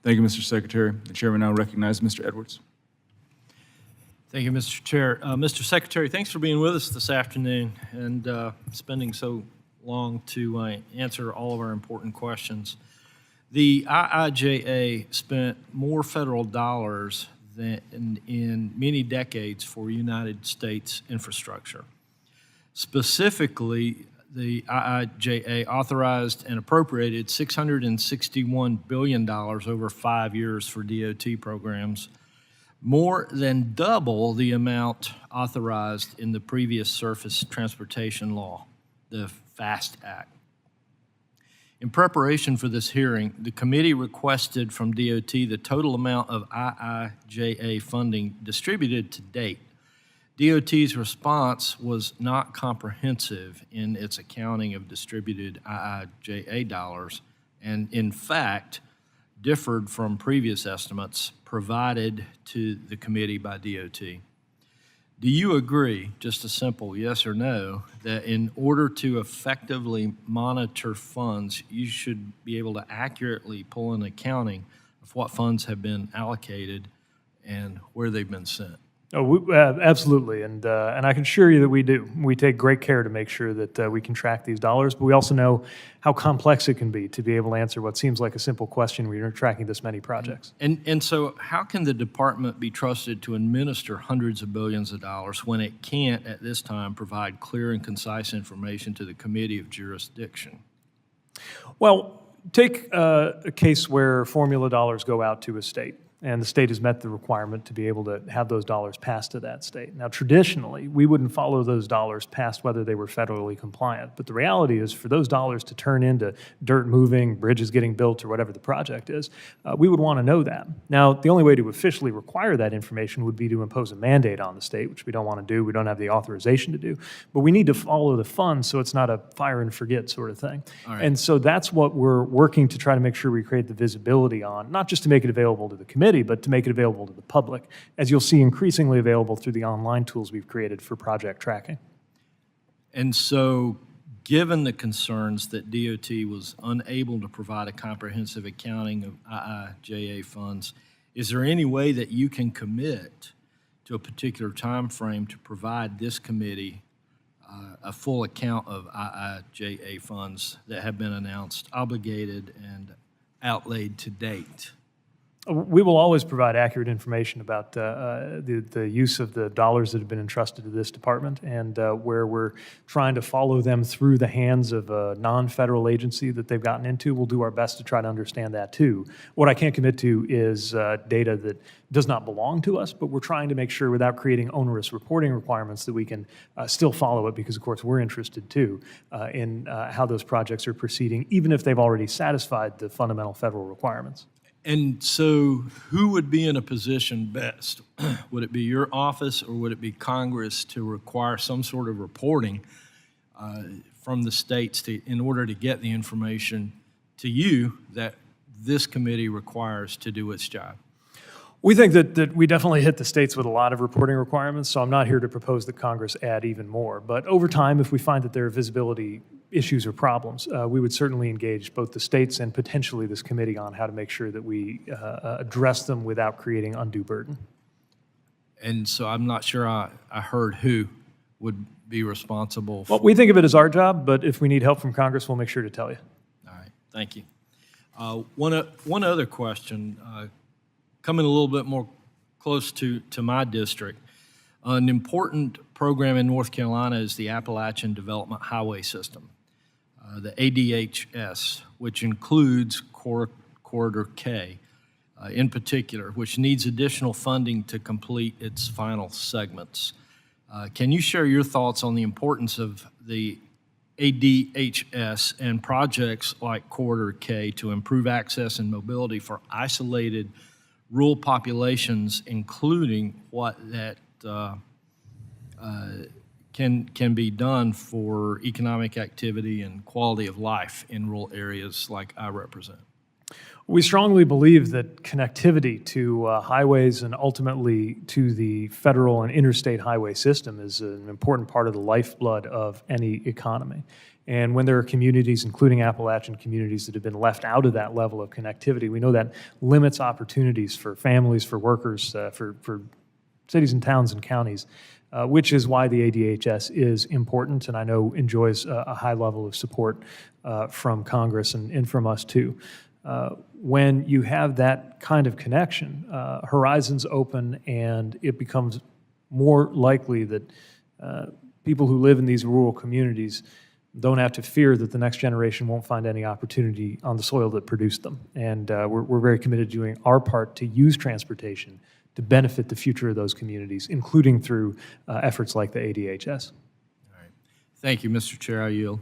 Thank you, Mr. Secretary. The chair will now recognize Mr. Edwards. Thank you, Mr. Chair. Mr. Secretary, thanks for being with us this afternoon and spending so long to answer all of our important questions. The IIJA spent more federal dollars than in many decades for United States infrastructure. Specifically, the IIJA authorized and appropriated $661 billion over 5 years for DOT programs, more than double the amount authorized in the previous Surface Transportation Law, the FAST Act. In preparation for this hearing, the committee requested from DOT the total amount of IIJA funding distributed to date. DOT's response was not comprehensive in its accounting of distributed IIJA dollars and, in fact, differed from previous estimates provided to the committee by DOT. Do you agree, just a simple yes or no, that in order to effectively monitor funds, you should be able to accurately pull an accounting of what funds have been allocated and where they've been sent? Oh, absolutely, and I can assure you that we do. We take great care to make sure that we can track these dollars, but we also know how complex it can be to be able to answer what seems like a simple question when you're tracking this many projects. And so how can the department be trusted to administer hundreds of billions of dollars when it can't, at this time, provide clear and concise information to the committee of jurisdiction? Well, take a case where formula dollars go out to a state, and the state has met the requirement to be able to have those dollars passed to that state. Now, traditionally, we wouldn't follow those dollars past whether they were federally compliant, but the reality is for those dollars to turn into dirt moving, bridges getting built, or whatever the project is, we would want to know that. Now, the only way to officially require that information would be to impose a mandate on the state, which we don't want to do. We don't have the authorization to do, but we need to follow the funds so it's not a fire and forget sort of thing. All right. And so that's what we're working to try to make sure we create the visibility on, not just to make it available to the committee, but to make it available to the public, as you'll see increasingly available through the online tools we've created for project tracking. And so, given the concerns that DOT was unable to provide a comprehensive accounting of IIJA funds, is there any way that you can commit to a particular time frame to provide this committee a full account of IIJA funds that have been announced, obligated, and outlaid to date? We will always provide accurate information about the use of the dollars that have been entrusted to this department, and where we're trying to follow them through the hands of a non-federal agency that they've gotten into. We'll do our best to try to understand that too. What I can't commit to is data that does not belong to us, but we're trying to make sure without creating onerous reporting requirements that we can still follow it, because of course we're interested too in how those projects are proceeding, even if they've already satisfied the fundamental federal requirements. And so who would be in a position best? Would it be your office or would it be Congress to require some sort of reporting from the states in order to get the information to you that this committee requires to do its job? We think that we definitely hit the states with a lot of reporting requirements, so I'm not here to propose that Congress add even more. But over time, if we find that there are visibility issues or problems, we would certainly engage both the states and potentially this committee on how to make sure that we address them without creating undue burden. And so I'm not sure I heard who would be responsible for. Well, we think of it as our job, but if we need help from Congress, we'll make sure to tell you. All right, thank you. One other question, coming a little bit more close to my district. An important program in North Carolina is the Appalachian Development Highway System, the ADHS, which includes Corridor K in particular, which needs additional funding to complete its final segments. Can you share your thoughts on the importance of the ADHS and projects like Corridor K to improve access and mobility for isolated rural populations, including what that can be done for economic activity and quality of life in rural areas like I represent? We strongly believe that connectivity to highways and ultimately to the federal and interstate highway system is an important part of the lifeblood of any economy. And when there are communities, including Appalachian communities, that have been left out of that level of connectivity, we know that limits opportunities for families, for workers, for cities and towns and counties, which is why the ADHS is important and I know enjoys a high level of support from Congress and from us too. When you have that kind of connection, horizons open and it becomes more likely that people who live in these rural communities don't have to fear that the next generation won't find any opportunity on the soil that produced them. And we're very committed to doing our part to use transportation to benefit the future of those communities, including through efforts like the ADHS. Thank you, Mr. Chair. I yield.